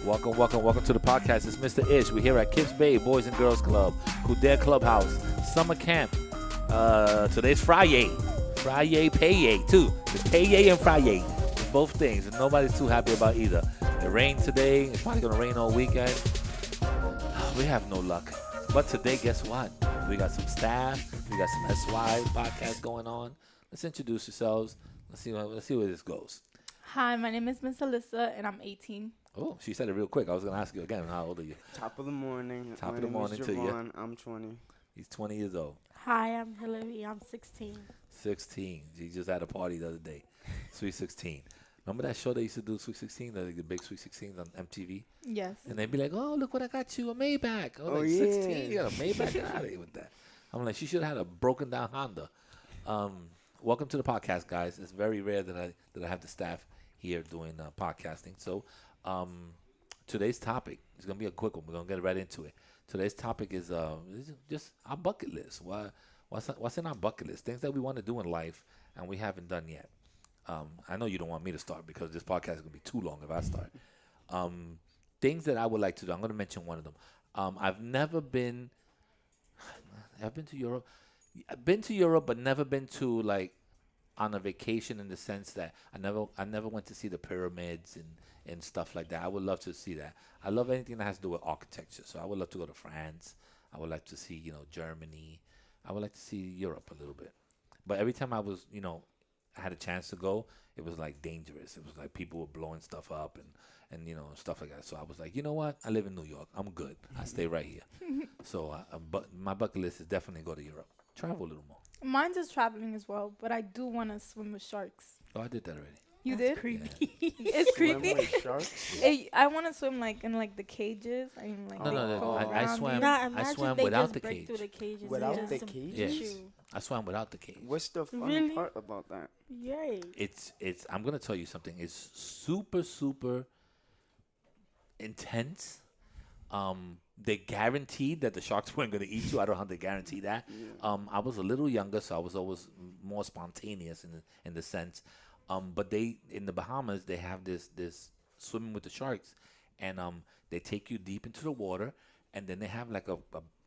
Welcome to the podcast. It's Mr. Ish. We're here at Kips Bay Boys and Girls Club, Kudare Clubhouse, Summer Camp. Today's Friday. Friday, Payday, too. It's Payday and Friday. Both things. And nobody's too happy about either. It rained today. It's probably going to rain all weekend. We have no luck. But today, guess what? We got some staff. We got some SY podcast going on. Let's introduce yourselves. Let's see where this goes. Hi, my name is Miss Alyssa, and I'm 18. Oh, she said it real quick. I was going to ask you again, how old are you? Top of the morning. Top of the morning to you. I'm 20. He's 20 years old. Hi, I'm Hillary. I'm 16. 16. She just had a party the other day. Sweet 16. Remember that show they used to do, Sweet 16, the big Sweet 16 on MTV? Yes. And they'd be like, oh, look what I got you, a Maybach. Oh, like, yeah. 16? You got a Maybach? Get out of here with that. I'm like, she should have had a broken down Honda. Welcome to the podcast, guys. It's very rare that I have the staff here doing podcasting. So today's topic is going to be a quick one. We're going to get right into it. Today's topic is just our bucket list. What's in our bucket list? Things that we want to do in life and we haven't done yet. I know you don't want me to start because this podcast is going to be too long if I start. Things that I would like to do. I'm going to mention one of them. I've been to Europe. I've been to Europe, but never been to like on a vacation in the sense that I never went to see the pyramids and stuff like that. I would love to see that. I love anything that has to do with architecture. So I would love to go to France. I would like to see, Germany. I would like to see Europe a little bit. But every time I was, I had a chance to go, it was like dangerous. It was like people were blowing stuff up and stuff like that. So I was like, you know what? I live in New York. I'm good. I stay right here. So but my bucket list is definitely go to Europe. Travel a little more. Mine's just traveling as well, but I do want to swim with sharks. Oh, I did that already. You That's did? creepy. It's Swim creepy. with sharks? I want to swim like in like the cages. I mean, like No, they go I around swam. you. Nah, I imagine swam they without just the break cage. through the cages. Without and the just cage? Yes. you. I swam without the cage. What's the fun Really? part about that? Yay. It's I'm gonna tell you something. It's super intense. They guaranteed that the sharks weren't gonna eat you. I don't know how they guarantee that. Yeah. I was a little younger, so I was always more spontaneous in the sense. But they in the Bahamas they have this swimming with the sharks, and they take you deep into the water, and then they have like a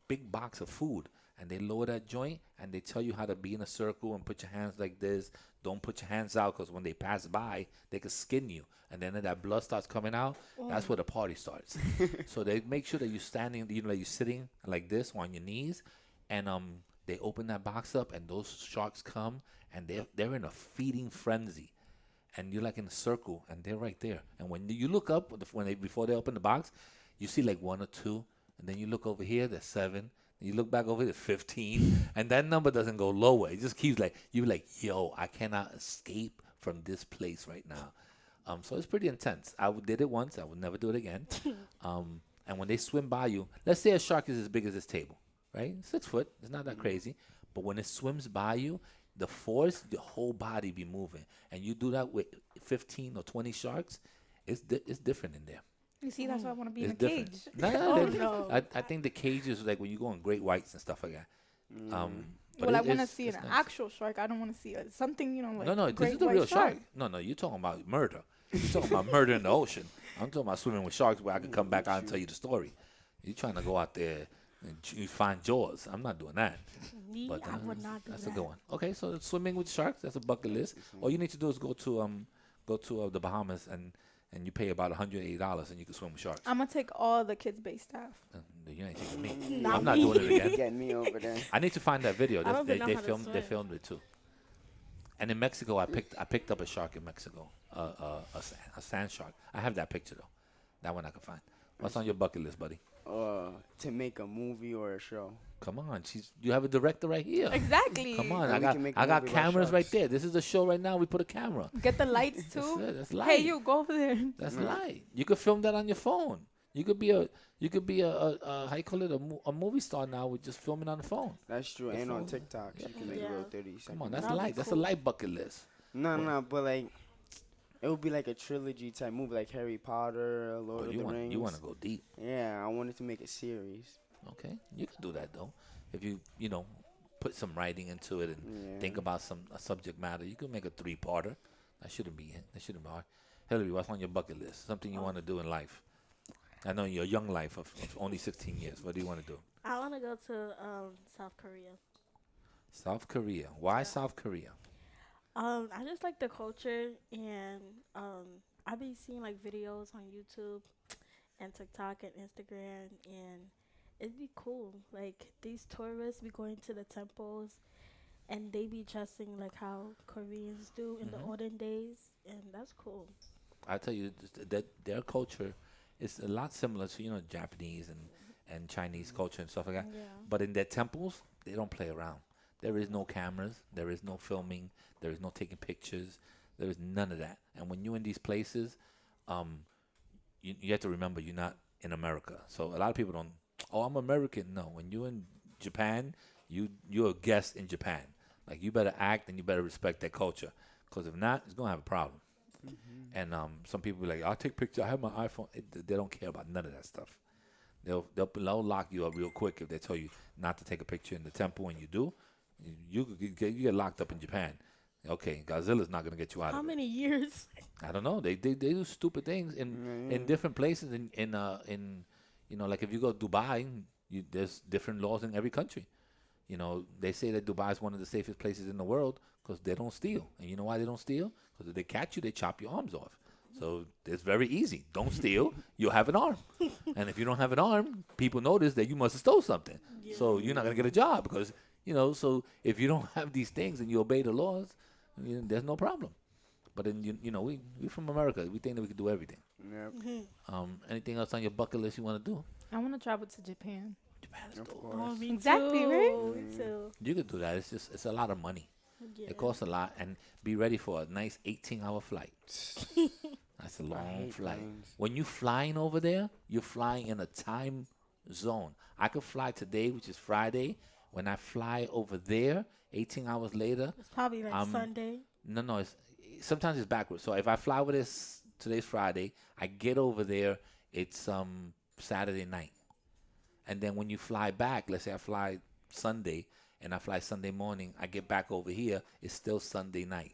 big box of food, and they lower that joint, and they tell you how to be in a circle and put your hands like this. Don't put your hands out because when they pass by, they could skin you, and then that blood starts coming out. That's where the party starts. So they make sure that you're standing, like you're sitting like this on your knees, and they open that box up, and those sharks come, and they're in a feeding frenzy, and you're like in a circle, and they're right there. And when you look up before they open the box, you see like 1 or 2, and then you look over here, there's 7. You look back over here, 15, and that number doesn't go lower. It just keeps like, you're like, yo, I cannot escape from this place right now. So it's pretty intense. I did it once. I would never do it again. And when they swim by you, let's say a shark is as big as this table, right? 6 foot. It's not that crazy. But when it swims by you, the force, the whole body be moving. And you do that with 15 or 20 sharks, it's different in there. You see, that's why I want to be It's in a different. cage. Oh, no. I think the cage is like when you go on great whites and stuff like that. But Well, I it- want to it's- see an it's nice. actual shark. I don't want to see something, like No, this great is the white real shark. No, you're talking about murder. You're talking about murder in the ocean. I'm talking about swimming with sharks where I can come back out and tell you the story. You're trying to go out there and you find jaws. I'm not doing that. Me, But I would not do that's that. a good one. Okay, so swimming with sharks, that's a bucket list. All you need to do is go to the Bahamas and you pay about $180 and you can swim with sharks. I'm going to take all the kids-based staff. You ain't taking me. Not I'm not me. doing it again. Get me over there. I need to find that video. I don't They, even know they how to filmed they swim. filmed it too. And in Mexico, I picked up a shark in Mexico, a sand shark. I have that picture though. That one I can find. What's on your bucket list, buddy? To make a movie or a show. Come on, you have a director right here. Exactly. Come on, Yeah, we I can make a got movie about cameras right sharks. there. This is the show right now. We put a camera. Get the lights too. That's it. That's light. Hey, you go over there. That's light. You could film that on your phone. You could be a how you call it, a movie star now with just filming on the phone. That's true. The And on phone. TikTok, you can make Yeah. real 30 seconds. Come on, that's That'd be light. That's a cool. light bucket list. No, but like, it would be like a trilogy type movie, like Harry Potter, Lord of the Rings. You want to go deep. Yeah, I wanted to make a series. Okay, you can do that though. If you put some writing into it and Yeah. think about a subject matter, you can make a 3-parter. That shouldn't be hard. Hillary, what's on your bucket list? Something you want to do in life? I know your young life of only 16 years. What do you want to do? I want to go to South Korea. South Korea. Why Yeah. South Korea? I just like the culture, and I be seeing like videos on YouTube and TikTok and Instagram, and it'd be cool. Like these tourists be going to the temples, and they be dressing like how Koreans do in the Mhm. olden days, and that's cool. I tell you that their culture is a lot similar to Japanese and Chinese culture and stuff like that. Yeah. But in their temples, they don't play around. There is no cameras. There is no filming. There is no taking pictures. There is none of that. And when you're in these places, um, you have to remember you're not in America. So a lot of people don't. Oh, I'm American. No, when you're in Japan, you're a guest in Japan. Like you better act and you better respect their culture. Because if not, it's gonna have a problem. And some people be like, I'll take pictures. I have my iPhone. They don't care about none of that stuff. They'll lock you up real quick if they tell you not to take a picture in the temple, and you do. You get locked up in Japan. Okay, Godzilla's not gonna get you out How of it. many years? I don't know. They do stupid things in different places in like if you go to Dubai, there's different laws in every country. They say that Dubai is one of the safest places in the world because they don't steal. And you know why they don't steal? Because if they catch you, they chop your arms off. So it's very easy. Don't steal. You'll have an arm. And if you don't have an arm, people notice that you must have stole something. So you're not gonna get a job because So if you don't have these things and you obey the laws, there's no problem. But then we from America. We think that we can do everything. Yep. Anything else on your bucket list you want to do? I want to travel to Japan. Japan is Of dope. course. Oh, me Exactly, too. right? Me too. You could do that. It's a lot of money. Yeah. It costs a lot, and be ready for a nice 18-hour flight. That's a I long hate flight. planes. When you flying over there, you're flying in a time zone. I could fly today, which is Friday. When I fly over there, 18 hours later, It's probably like Um, Sunday. no, sometimes it's backwards. So if I fly over this today's Friday, I get over there, it's Saturday night. And then when you fly back, let's say I fly Sunday and I fly Sunday morning, I get back over here, it's still Sunday night.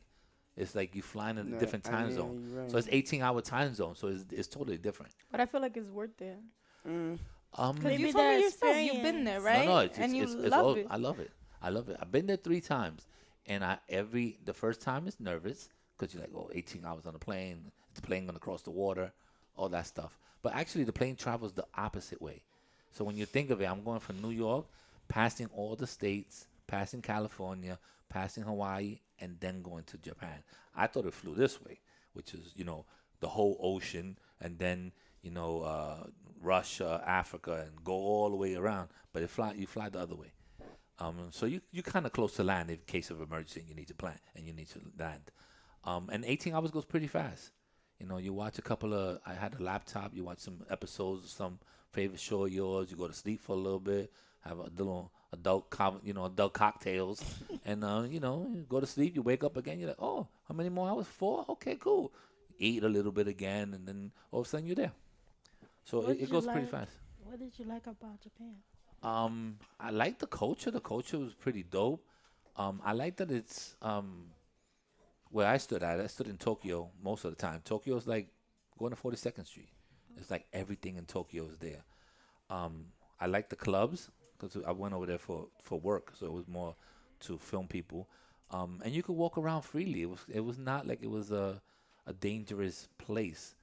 It's like you flying in a No, different time zone. you're right. So it's 18-hour time zone. So it's totally different. But I feel like it's worth it. Mm. Because Maybe you told the me yourself you've been there, experience. right? No, it's and you it's love all, it. I love it. I love it. I've been there 3 times, and the first time is nervous because you're like, 18 hours on the plane. It's the plane gonna cross the water, all that stuff. But actually, the plane travels the opposite way. So when you think of it, I'm going from New York, passing all the states, passing California, passing Hawaii, and then going to Japan. I thought it flew this way, which is the whole ocean, and then Russia, Africa, and go all the way around. But you fly the other way. So you kind of close to land in case of emergency and you need to plan and you need to land. And 18 hours goes pretty fast. You watch I had a laptop. You watch some episodes of some favorite show of yours. You go to sleep for a little bit, have a little adult cocktails, and you go to sleep. You wake up again. You're like, oh, how many more hours? 4? Okay, cool. Eat a little bit again, and then all of a sudden you're there. So What did it you goes pretty like? fast. What did you like about Japan? I like the culture. The culture was pretty dope. I like that it's where I stood at. I stood in Tokyo most of the time. Tokyo is like going to 42nd Street. It's like everything in Tokyo is there. I like the clubs because I went over there for work, so it was more to film people. And you could walk around freely. It was not like it was a dangerous place.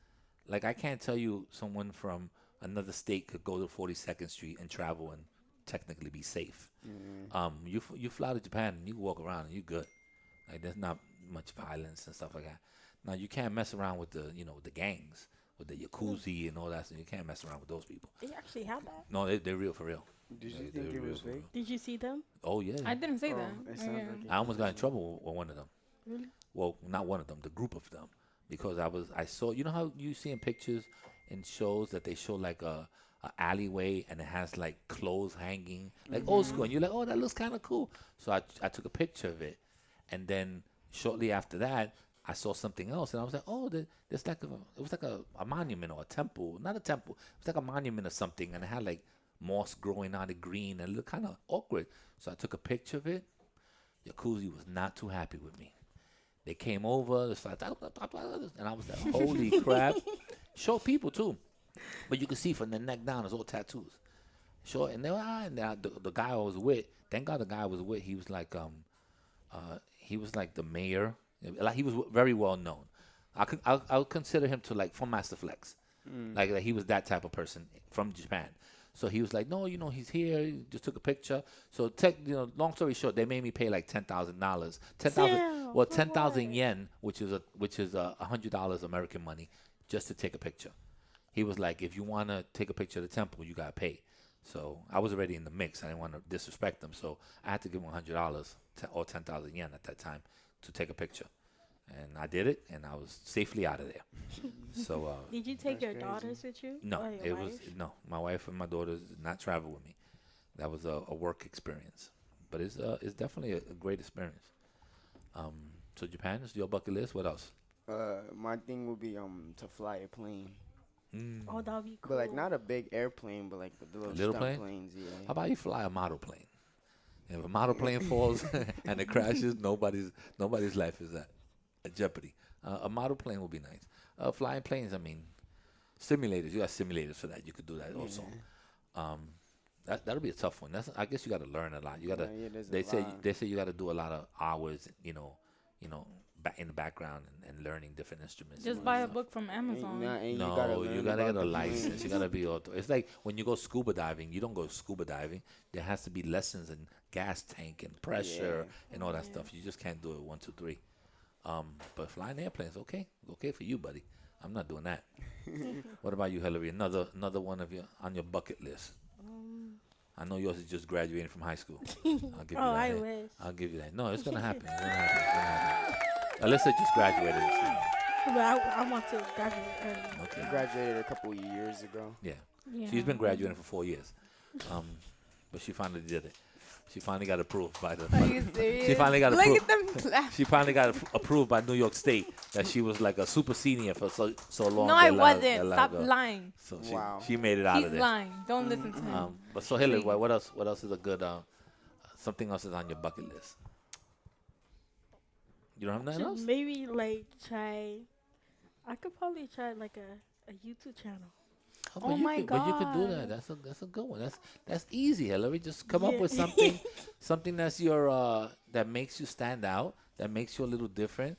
Like I can't tell you someone from another state could go to 42nd Street and travel and technically be safe. You fly to Japan and you walk around and you're good. Like there's not much violence and stuff like that. Now you can't mess around with the gangs, with the yakuza and all that. So you can't mess around with those people. They actually have that. No, they're real for real. Did you They're think it real was for real. fake? Did you see them? Oh yeah. I didn't say Oh, that. it sounds like it. I almost got in trouble with one of them. Really? Well, not one of them, the group of them, because I saw how you see in pictures in shows that they show like a alleyway and it has like clothes hanging like old school, and you're like, oh, that looks kind of cool. So I took a picture of it, and then shortly after that I saw something else, and I was like, oh, there's like it was like a monument or a temple, not a temple, it was like a monument or something, and it had like moss growing out of green and it looked kind of awkward. So I took a picture of it. Yakuza was not too happy with me. They came over, they started, and I was like, holy crap. Show people too. But you can see from the neck down, it's all tattoos. Sure, and then the guy I was with, thank God the guy I was with, he was like the mayor, like he was very well known. I'll consider him to like from Master Flex, like he was that type of person from Japan. So he was like, no, he's here. He just took a picture. So long story short, they made me pay like $10,000, 10,000 what? yen, which is $100 American money, just to take a picture. He was like, if you want to take a picture of the temple, you got to pay. So I was already in the mix. I didn't want to disrespect them. So I had to give him $100 or 10,000 yen at that time to take a picture. And I did it, and I was safely out of there. So Did you take That's your crazy. daughters with you? no, Or your it was wife? no. My wife and my daughters did not travel with me. That was a work experience, but it's definitely a great experience. So Japan is your bucket list. What else? My thing would be to fly a plane, Oh, that would be cool. but like not a big airplane, but like the little, little stunt plane? planes. Yeah. How about you fly a model plane? If a model plane falls and it crashes, nobody's life is at jeopardy. A model plane would be nice. Flying planes, I mean, simulators. You got simulators for that. You could do that also. That'll be a tough one. I guess you got to learn a lot. You got to. There's They a say lot. you got to do a lot of hours. In the background and learning different instruments. Just and buy a stuff. book from Amazon. You No, gotta, you learn gotta about get a the license. planes. You gotta be auto. It's like when you go scuba diving. You don't go scuba diving. There has to be lessons in gas tank and pressure and all that stuff. You just can't do it 1, 2, 3. But flying airplanes, okay for you, buddy. I'm not doing that. What about you, Hillary? Another one of your on your bucket list. I know yours is just graduating from high school. I'll give you that. I Hey, wish. I'll give you that. No, it's gonna happen. It's gonna happen. Alyssa just graduated. But I want to graduate early. Okay. I graduated a couple of years ago. Yeah. Yeah. She's been graduating for 4 years, but she finally did it. She finally got approved by the. Are you serious? She finally got Look approved. at them clap. She finally got approved by New York State that she was like a super senior for so long. No, they I allowed- wasn't. allowed Stop her. lying. So Wow. she made it out He's of there. lying. Don't listen to him. But so Hillary, Please. what else? What else is a good? Something else is on your bucket list. You don't have nothing else? Maybe like try. I could probably try like a YouTube channel. Oh my But you could do God. that. That's a good one. That's easy, Hillary. Just come up Yeah. with something that's that makes you stand out, that makes you a little different.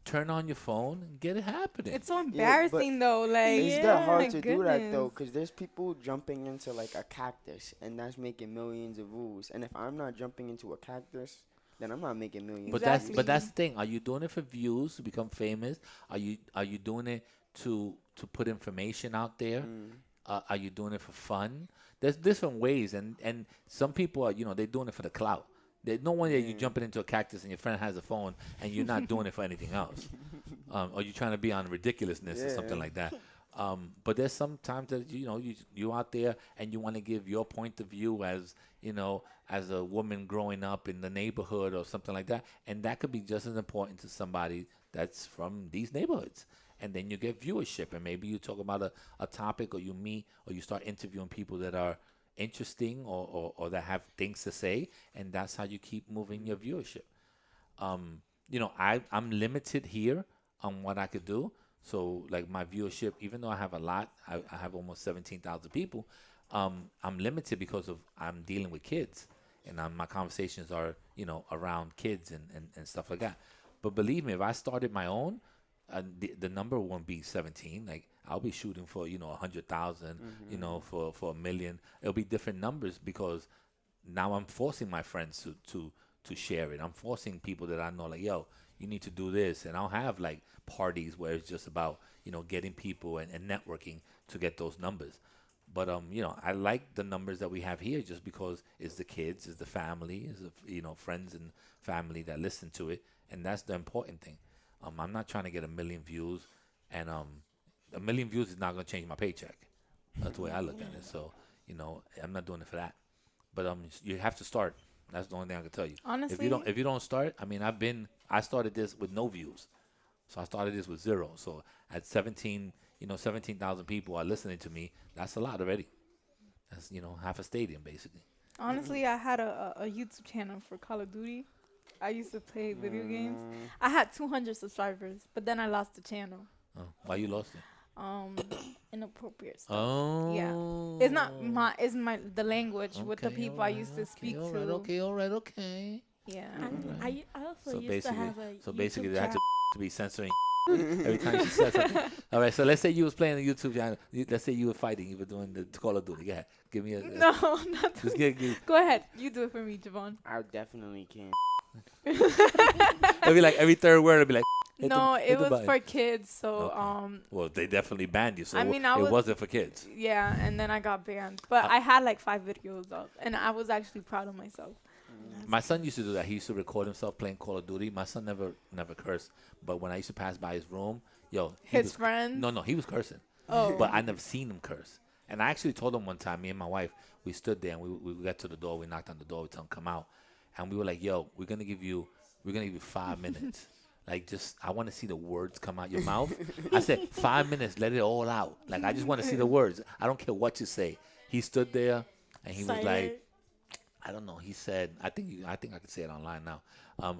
Turn on your phone and get it happening. It's so embarrassing though. Like, It's Yeah. that my hard to do that though, goodness. because there's people jumping into like a cactus, and that's making millions of views. And if I'm not jumping into a cactus, then I'm not making millions. But of that's views. but that's the thing. Are you doing it for views to become famous? Are you doing it to put information out there? Are you doing it for fun? There's different ways, and some people are they're doing it for the clout. There's no wonder you're jumping into a cactus and your friend has a phone and you're not doing it for anything else, or you're trying to be on ridiculousness or something like that. But there's sometimes that you out there and you want to give your point of view as a woman growing up in the neighborhood or something like that, and that could be just as important to somebody that's from these neighborhoods. And then you get viewership, and maybe you talk about a topic, or you meet, or you start interviewing people that are interesting or that have things to say, and that's how you keep moving your viewership. I'm limited here on what I could do. So like my viewership, even though I have a lot, I have almost 17,000 people. I'm limited because I'm dealing with kids, and my conversations are around kids and stuff like that. But believe me, if I started my own, the number won't be 17. Like I'll be shooting for 100,000, for $1 million. It'll be different numbers because now I'm forcing my friends to share it. I'm forcing people that I know, like, yo, you need to do this, and I'll have like parties where it's just about getting people and networking to get those numbers. But I like the numbers that we have here just because it's the kids, it's the family, it's the friends and family that listen to it, and that's the important thing. I'm not trying to get 1 million views, and 1 million views is not going to change my paycheck. That's the way I look at it. So, I'm not doing it for that. But you have to start. That's the only thing I can tell you. Honestly, If you don't start, I mean, I started this with no views, so I started this with 0. So at 17,000 people are listening to me. That's a lot already. That's half a stadium basically. honestly, I had a YouTube channel for Call of Duty. I used to play video games. I had 200 subscribers, but then I lost the channel. Oh, why you lost it? In a inappropriate stuff. Oh. It's not my. It's my the language with the Okay, people I used to speak all to. right, okay. Yeah. I also So used to have a So YouTube basically, they had channel. to be censoring every time she said something. All right, so let's say you was playing the YouTube channel. Let's say you were fighting. You were doing the Call of Duty. Yeah, give me a. No, not Just give. Go ahead. You do it for me, Javon. I definitely can. It'll be like every third word. It'll be like. hit No, the- hit it the was button. for kids. So Okay. Well, they definitely banned you, so I mean, I it was- wasn't for kids. yeah, and then I got banned. But I had like 5 videos up, and I was actually proud of myself. My son used to do that. He used to record himself playing Call of Duty. My son never cursed, but when I used to pass by his room, he His was, friends. No, he was cursing. Oh. But I never seen him curse. And I actually told him one time, me and my wife, we stood there and we got to the door. We knocked on the door. We told him come out, and we were like, "Yo, we're gonna give you 5 minutes. Like, just I want to see the words come out your mouth." I said, 5 minutes, let it all out. Like, I just want to see the words. I don't care what you say. He stood there and he was like, Silent. I don't know. He said, I think I can say it online now.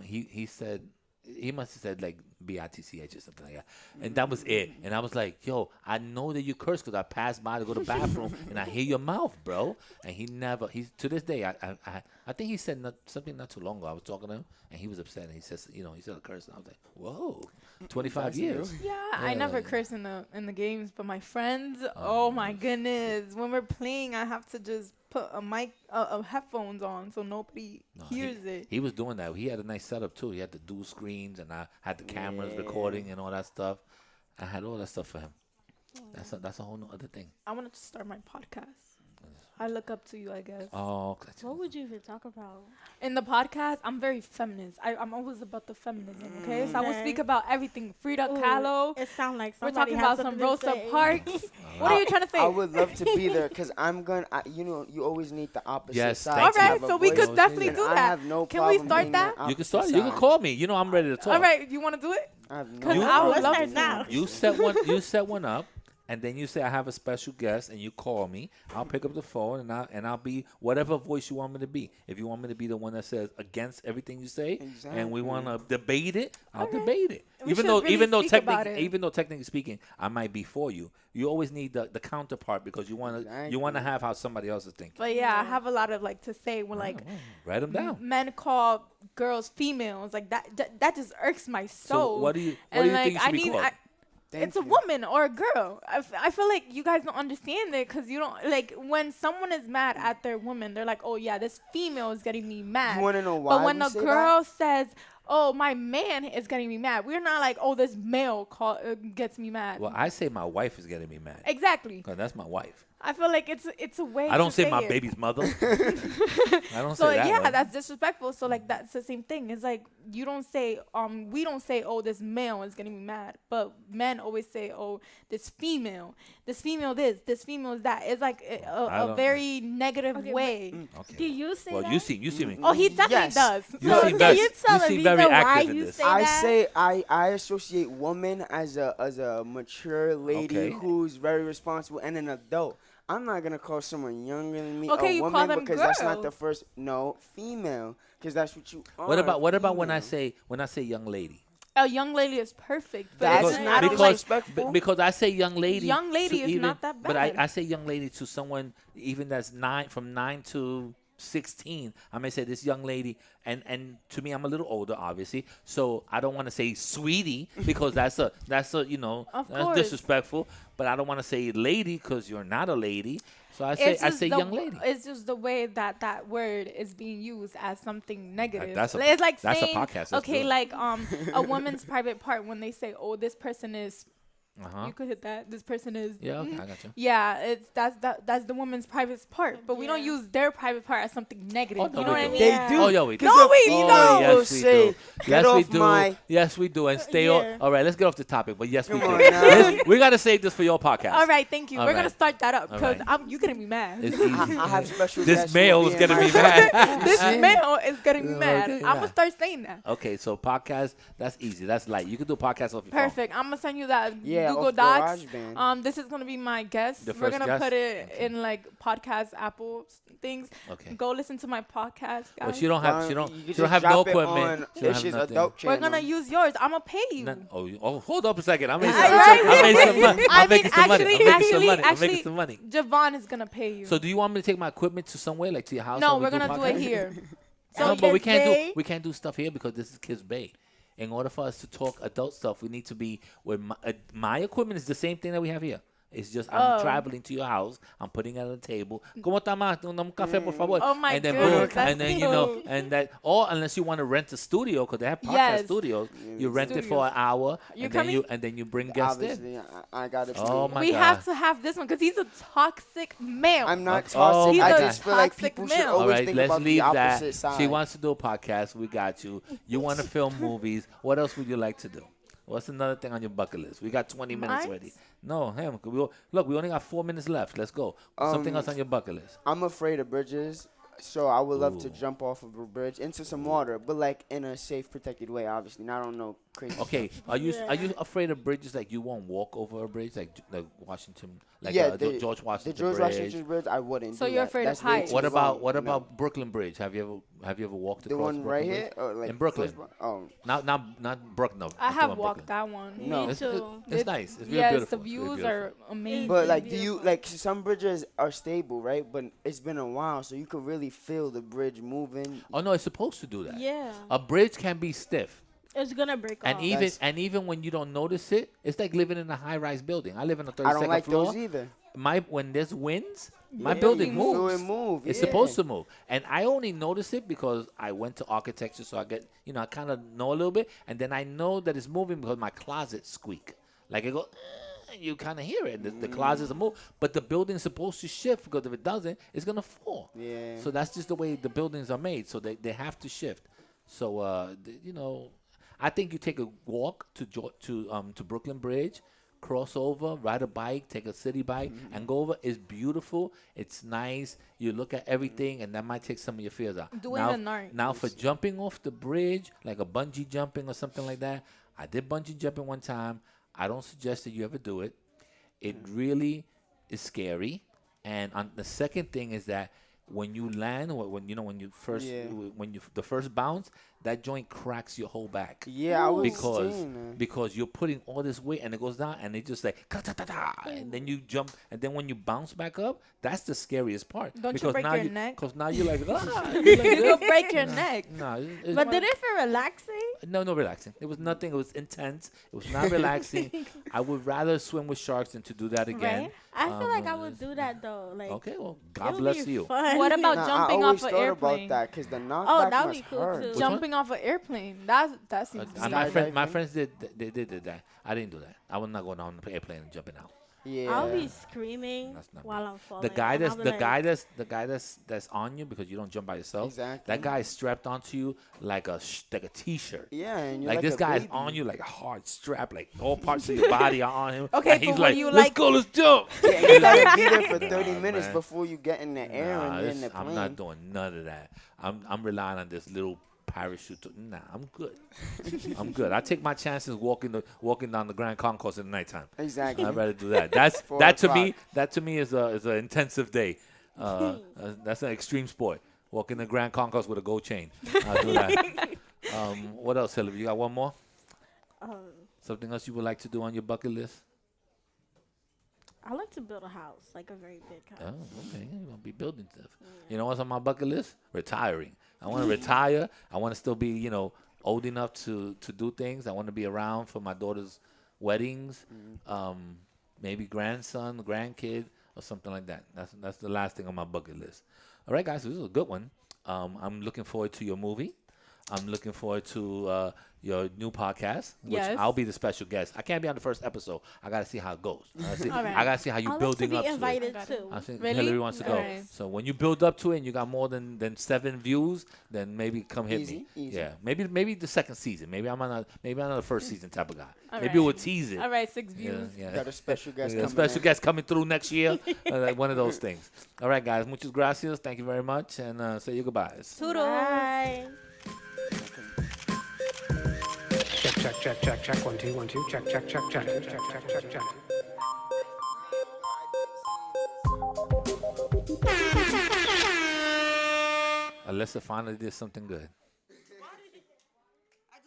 He said, he must have said like BITCH or something like that, and that was it. And I was like, yo, I know that you curse because I passed by to go to the bathroom and I hear your mouth, bro. And he's to this day. I think he said something not too long ago. I was talking to him and he was upset and he says, he said a curse. And I was like, whoa, 25 That's years. new. Yeah, I never Yeah. curse in the games, but my friends, oh my goodness, when we're playing, I have to just put a mic, headphones on so nobody No, hears it. He was doing that. He had a nice setup too. He had the dual screens and I had the cameras Yeah. recording and all that stuff. I had all that stuff for him. That's a whole other thing. I wanted to start my podcast. I look up to you, I guess. Oh, What would you even talk about? In the podcast, I'm very feminist. I'm always about the feminism, okay? So I will Okay. speak about everything. Frida Ooh, Kahlo. It sounds like We're somebody talking has about some something to Rosa say. Parks. What are you trying to say? I would love to be there because I'm going to, you always need the opposite Yes, side. thank to you. have Alright, a so we voice, could Always definitely need and do I that. have no Can we problem start being that? the You can start. opposite You can side. call me. You know I'm ready to talk. All right, you want to do it? I have no Because You- I would Let's love start to. now. You set one. You set one up, and then you say I have a special guest, and you call me. I'll pick up the phone, and I'll be whatever voice you want me to be. If you want me to be the one that says against everything you say, and we want to debate it, I'll Alright. debate it. We Even should though really even though speak about technically it. even though technically speaking, I might be for you. You always need the counterpart because you want to have how somebody else is thinking. But yeah, I have a lot of like to say when like Write them down. men call girls females. Like that just irks my soul. So what do you and like think you should I be need. called? Thank It's a you. woman or a girl. I feel like you guys don't understand it because you don't like when someone is mad at their woman, they're like, oh yeah, this female is getting me mad. You want to know why But when we a say girl says, oh, my man is getting me mad, we're not like, oh, this male gets me mad. Well, I say my wife is getting me mad. Exactly. Because that's my wife. I feel like it's a way. I don't to say my it. baby's mother. I don't So say that. yeah, way. that's disrespectful. So like that's the same thing. It's like you don't say we don't say, oh, this male is getting me mad, but men always say, oh, this female this female is that. It's like I a don't- very negative Okay, way. Okay. Do you say Well, that? you see me. Oh, he definitely Yes. does. You So seem can very- you tell you the seem reason very why active in you this. say I that? say I associate woman as a mature lady Okay. who's very responsible and an adult. I'm not gonna call someone younger than me Okay, a you woman call them because that's not the girls. first. No, female, because that's what you are. What about when I female. say young lady? A young lady is perfect. But That's it's not I don't because- like disrespectful. Because I say young lady. Young lady to is even, not that But bad. I say young lady to someone even that's from 9 to 16. I may say this young lady, and to me, I'm a little older, obviously. So I don't want to say sweetie because that's a Of that's course. disrespectful. But I don't want to say lady because you're not a lady. So I It's say just the- young lady. It's just the way that word is being used as something negative. That's a- It's like that's a saying, podcast. Let's okay, do it. like a woman's private part when they say, oh, this person is. Uh-huh. You could hit that. This person is. Yeah, okay, I got you. Yeah, that's the woman's private part, but we don't Yeah. use their private part as something negative. Oh, no, you know we what I do. mean? They Yeah. do. Oh, yeah, we do. No, we Oh, don't. yes, Yes, we say, do. get Yes, we off do. my. Yes, we do. And stay Yeah. on. All right, let's get off the topic. But yes, we Come do. on now. Yes, we got to save this for your podcast. All right, thank you. All We're right. gonna start that up All because right. you getting me mad. It's easy. I have special This guests male who is will be in getting me my- mad. This See? male is getting me Yeah, mad. okay, I'm gonna yeah. start saying that. Okay, so podcast, that's easy. That's light. You can do a podcast off your phone. Perfect. I'm gonna send you that Yeah, Google off Docs. GarageBand. This is gonna be my guest. The We're first gonna guest? put it Okay. in like podcast Apple things. Okay. Go listen to my podcast, guys. Well, she don't have. She You don't. could She don't just have no drop it equipment. on She don't have Ish's nothing. adult channel. We're gonna use yours. I'ma pay you. Hold up a second. I made some, Right. I made some money. I I'm making mean, some money. I'm making some money. I'm actually- making some money. Javon is gonna pay you. So do you want me to take my equipment to somewhere, like to your house? no, and we we're gonna do it podcast? here. No, So but we Kids can't Bay? do we can't do stuff here because this is Kids Bay. In order for us to talk adult stuff, we need to be with my equipment is the same thing that we have here. It's just I'm Oh. traveling to your house. I'm putting it on the table. ¿Cómo está más? Un café, por favor. Oh my and then goodness, boom, that's and then you know, cute. and that, or unless you want to rent a studio because they have podcast Yes. studios, you rent it for an hour, You're and then coming? and then you bring guests in. Obviously, I got it. Oh my We God. have to have this one because he's a toxic male. I'm not Oh, toxic. He's I a just feel like toxic people should male. All always right, think let's about leave the that. opposite side. She wants to do a podcast. We got you. You want to film movies. What else would you like to do? What's another thing on your bucket list? We got 20 minutes Mine? already. No, him. Look, we only got 4 minutes left. Let's go. Something else on your bucket list. I'm afraid of bridges, so I would love to Ooh. jump off of a bridge into some water, but like in a safe, protected way. Obviously, not on no crazy. Okay, stuff. are you Yeah. afraid of bridges like you won't walk over a bridge like Washington, like Yeah, George The Washington George Bridge? Washington Bridge, I wouldn't. So do you're that. afraid of That's way heights. too What about long. what No. about Brooklyn Bridge? Have you ever walked the across one Brooklyn right Bridge? here? Or like In Brooklyn. close by? Oh, Not Brooklyn. I I'm have talking walked Brooklyn. that one. No. Me It's, too. it's nice. It's real Yes, beautiful. the It's real views beautiful. are amazing. but like, beautiful. like some bridges are stable, right? But it's been a while, so you could really feel the bridge moving. Oh no, it's supposed to do that. Yeah. A bridge can be stiff. It's gonna break And off. even when you don't notice it, it's like living in a high-rise building. I live in a 32nd I don't like floor. those either. When there's winds, my Yeah, building you feel moves. it move. It's yeah. supposed to move, and I only notice it because I went to architecture, so I get I kind of know a little bit, and then I know that it's moving because my closets squeak, like it goes. You kind of hear it. The closets are move, but the building's supposed to shift because if it doesn't, it's gonna fall. Yeah. So that's just the way the buildings are made. So they have to shift. So I think you take a walk to Brooklyn Bridge, cross over, ride a bike, take a city bike, and go over. It's beautiful. It's nice. You look at everything, and that might take some of your fears out. Do it now, at night. Now for jumping off the bridge, like a bungee jumping or something like that, I did bungee jumping one time. I don't suggest that you ever do it. It really is scary. And the second thing is that when you land, or when you first Yeah. the first bounce, that joint cracks your whole back Yeah, I was because seeing that. because you're putting all this weight and it goes down and it just like and then you jump and then when you bounce back up, that's the scariest part. Don't you because break now your neck? Because now you're like, you're like You this. could break your neck. No, But did it feel relaxing? no relaxing. It was nothing. It was intense. It was not relaxing. I would rather swim with sharks than to do that again. Right? I feel like I Um, would do that though. Like, Okay, well, it God would bless be you. Fun. What about Nah, jumping I always off an thought airplane? about that because the knockback that'd must be cool, hurt. too. Which Jumping off an airplane. That seems Uh, My Skydiving? friends did that. I didn't do that. I was not going on the airplane and jumping out. Yeah. I'll be screaming That's not while I'm falling. The guy and that's I'll be the like, guy that's on you because you don't jump by yourself. Exactly. That guy is strapped onto you like a t-shirt. Yeah, and you're Like this a guy is baby. on you like a hard strap, like all parts of your body are on him. Okay, and he's but like, when you let's like- go, let's jump. Yeah, and you gotta be there for 30 Nah, minutes man. before you get in the air Nah, and you're in the plane. I'm not doing none of that. I'm relying on this little parachute. Nah, I'm good. I'm good. I take my chances walking down the Grand Concourse in the nighttime. Exactly. I'd rather do that. That's 4 that to o'clock. me is an intensive day. That's an extreme sport. Walking the Grand Concourse with a gold chain. I'll do that. What else, Hillary? You got one more? Something else you would like to do on your bucket list? I like to build a house, like a very big Oh, house. okay. You're gonna be building stuff. You know what's on my bucket list? Retiring. I want to retire. I want to still be, old enough to do things. I want to be around for my daughter's weddings, maybe grandson, grandkid, or something like that. That's the last thing on my bucket list. All right, guys, this is a good one. I'm looking forward to your movie. I'm looking forward to your new podcast, which Yes. I'll be the special guest. I can't be on the first episode. I gotta see how it goes. All right. I gotta see how you I like building to be up to it. invited I got it. too. I think Really? Hillary wants to go. Alright. So when you build up to it and you got more than 7 views, then maybe come hit Easy, me. easy. Yeah, maybe the second season. Maybe I'm on the first season type of guy. Maybe Alright. we'll tease it. All right, 6 Yeah, views. yeah. Got a special guest Yeah, coming special in. guest coming through next year. Like one of those things. All right, guys. Muchas gracias. Thank you very much, and say your goodbyes. Toodles. Bye. Okay. check. 1 2 1 2. Check. Alyssa finally did something good.